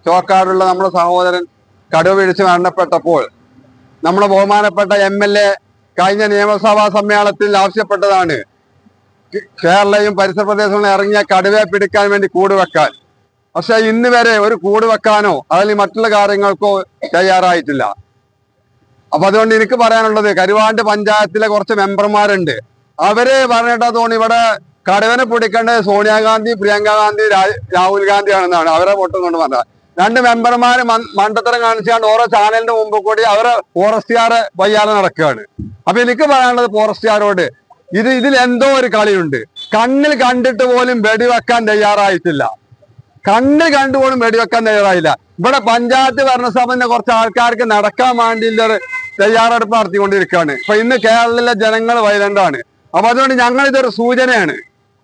ചോക്കാടുള്ള നമ്മുടെ സഹോദരൻ കടുവ പിടിച്ച് മരണപ്പെട്ടപ്പോൾ നമ്മുടെ ബഹുമാനപ്പെട്ട MLA കഴിഞ്ഞ നിയമസഭാ സമ്മേളനത്തിൽ ആവശ്യപ്പെട്ടതാണ് കേരളയും പരിസര പ്രദേശങ്ങളും ഇറങ്ങിയ കടുവയെ പിടിക്കാൻ വേണ്ടി കൂട് വെക്കാൻ. പക്ഷെ ഇന്ന് വരെ ഒരു കൂട് വെക്കാനോ അല്ലെങ്കിൽ മറ്റുള്ള കാര്യങ്ങൾക്കോ തയ്യാറായിട്ടില്ല. അപ്പൊ അതുകൊണ്ട് എനിക്ക് പറയാനുള്ളത്, കരുവാണ്ട് പഞ്ചായത്തിലെ കുറച്ച് മെമ്പർമാരുണ്ട്. അവര് പറഞ്ഞിട്ടാ തോന്നി ഇവിടെ കടുവനെ പിടിക്കേണ്ടത് സോണിയാഗാന്ധി, പ്രിയങ്ക ഗാന്ധി, രാഹുൽ ഗാന്ധി ആണെന്നാണ് അവരെ വോട്ടും കൊണ്ട് പറഞ്ഞത്. രണ്ട് മെമ്പർമാര് മണ്ടത്തരം കാണിച്ചാണ്ട് ഓരോ ചാനലിന്റെ മുമ്പ് കൂടി അവരെ ഫോറസ്റ്റുകാരെ വയ്യാതെ നടക്കുകയാണ്. അപ്പൊ എനിക്ക് പറയാനുള്ളത് ഫോറസ്റ്റുകാരോട്, ഇതിൽ എന്തോ ഒരു കളിയുണ്ട്. കണ്ണിൽ കണ്ടിട്ട് പോലും വെടിവെക്കാൻ തയ്യാറായിട്ടില്ല. കണ്ണിൽ കണ്ടുപോലും വെടിവെക്കാൻ തയ്യാറായില്ല. ഇവിടെ പഞ്ചായത്ത് ഭരണസഭന്റെ കുറച്ച് ആൾക്കാർക്ക് നടക്കാൻ വേണ്ടിയുള്ള തയ്യാറെടുപ്പ് നടത്തിക്കൊണ്ടിരിക്കുകയാണ്. ഇപ്പൊ ഇന്ന് കേരളത്തിലെ ജനങ്ങൾ വയലന്റാണ്. അപ്പൊ അതുകൊണ്ട് ഞങ്ങൾ ഇതൊരു സൂചനയാണ്.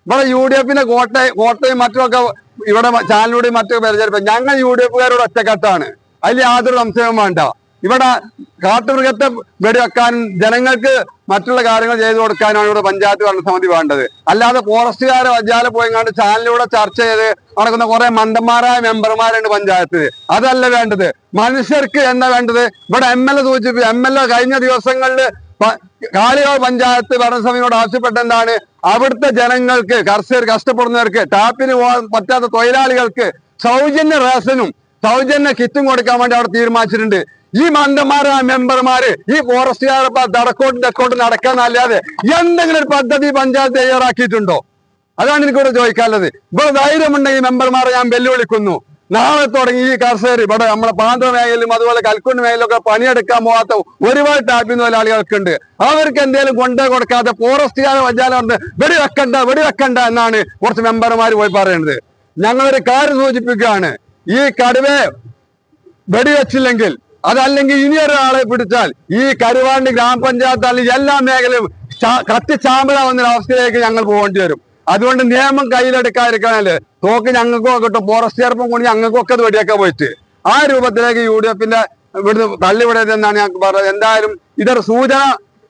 ഇവിടെ UDF കോട്ടയും മറ്റുമൊക്കെ ഇവിടെ ചാനലിലൂടെയും മറ്റൊക്കെ പരിചയപ്പെടും. ഞങ്ങൾ UDF കാരോട് ഒറ്റക്കെട്ടാണ്. അതിൽ യാതൊരു സംശയവും വേണ്ട. ഇവിടെ കാട്ടുമൃഗത്തെ വെടിവെക്കാനും ജനങ്ങൾക്ക് മറ്റുള്ള കാര്യങ്ങൾ ചെയ്തു കൊടുക്കാനാണ് ഇവിടെ പഞ്ചായത്ത് ഭരണസമിതി വേണ്ടത്. അല്ലാതെ ഫോറസ്റ്റുകാരെ വജ്ജാലെ പോയിങ്ങാണ്ട് ചാനലിലൂടെ ചർച്ച ചെയ്ത് നടക്കുന്ന കുറെ മണ്ടന്മാരായ മെമ്പർമാരുണ്ട് പഞ്ചായത്തിൽ. അതല്ല വേണ്ടത്. മനുഷ്യർക്ക് എന്താ വേണ്ടത്? ഇവിടെ MLA സൂചിപ്പിച്ചു. MLA കഴിഞ്ഞ ദിവസങ്ങളിൽ കാളികാവ് പഞ്ചായത്ത് ഭരണസമിതിയോട് ആവശ്യപ്പെട്ട എന്താണ്? അവിടുത്തെ ജനങ്ങൾക്ക്, കർഷകർ കഷ്ടപ്പെടുന്നവർക്ക്, ടാപ്പിന് പോകാൻ പറ്റാത്ത തൊഴിലാളികൾക്ക് സൗജന്യ റേഷനും സൗജന്യ കിറ്റും കൊടുക്കാൻ വേണ്ടി അവിടെ തീരുമാനിച്ചിട്ടുണ്ട്. ഈ മണ്ടന്മാരായ മെമ്പർമാര് ഈ ഫോറസ്റ്റുകാരെ തെക്കോട്ട് നടക്കാനല്ലാതെ എന്തെങ്കിലും ഒരു പദ്ധതി പഞ്ചായത്ത് തയ്യാറാക്കിയിട്ടുണ്ടോ? അതാണ് എനിക്കിവിടെ ചോദിക്കാനുള്ളത്. ഇവിടെ ധൈര്യമുണ്ടെങ്കിൽ മെമ്പർമാരെ ഞാൻ വെല്ലുവിളിക്കുന്നു. നാളെ തുടങ്ങി ഈ കർഷകർ ഇവിടെ നമ്മുടെ പാന്ത്ര മേഖലയിലും അതുപോലെ കൽക്കുണ്ട് മേഖലയിലൊക്കെ പണിയെടുക്കാൻ പോകാത്ത ഒരുപാട് ടാപ്പിംഗ് തൊഴിലാളികൾക്കുണ്ട്. അവർക്ക് എന്തെങ്കിലും കൊണ്ടേ കൊടുക്കാതെ ഫോറസ്റ്റുകാരെ വജ്ജാലെ വെടിവെക്കണ്ട എന്നാണ് കുറച്ച് മെമ്പർമാർ പോയി പറയുന്നത്. ഞങ്ങളൊരു കാര്യം സൂചിപ്പിക്കുകയാണ്. ഈ കടുവയെ വെടിവെച്ചില്ലെങ്കിൽ, അതല്ലെങ്കിൽ ഇനിയൊരാളെ പിടിച്ചാൽ ഈ കരുവാണ്ടി ഗ്രാമപഞ്ചായത്ത് അല്ലെങ്കിൽ എല്ലാ മേഖലയും കത്തിച്ചാമ്പലാവുന്ന അവസ്ഥയിലേക്ക് ഞങ്ങൾ പോകേണ്ടി വരും. അതുകൊണ്ട് നിയമം കയ്യിലെടുക്കാതിരിക്കാനല്ലേ തോക്ക് ഞങ്ങൾക്കും കിട്ടും, ഫോറസ്റ്റുകാർക്കും കൂടി ഞങ്ങൾക്കൊക്കെ അത് വെടിയൊക്കെ പോയിട്ട് ആ രൂപത്തിലേക്ക് UDFന്റെ ഇവിടുന്ന് തള്ളിവിടരുതെന്നാണ് ഞങ്ങൾക്ക് പറഞ്ഞത്. എന്തായാലും ഇതൊരു സൂചന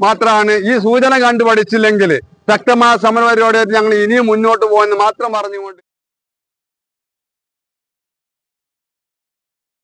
മാത്രമാണ്. ഈ സൂചന കണ്ടുപഠിച്ചില്ലെങ്കിൽ ശക്തമായ സമരപരിപാടിയായിട്ട് ഞങ്ങൾ ഇനിയും മുന്നോട്ട് പോകുമെന്ന് മാത്രം പറഞ്ഞുകൊണ്ട്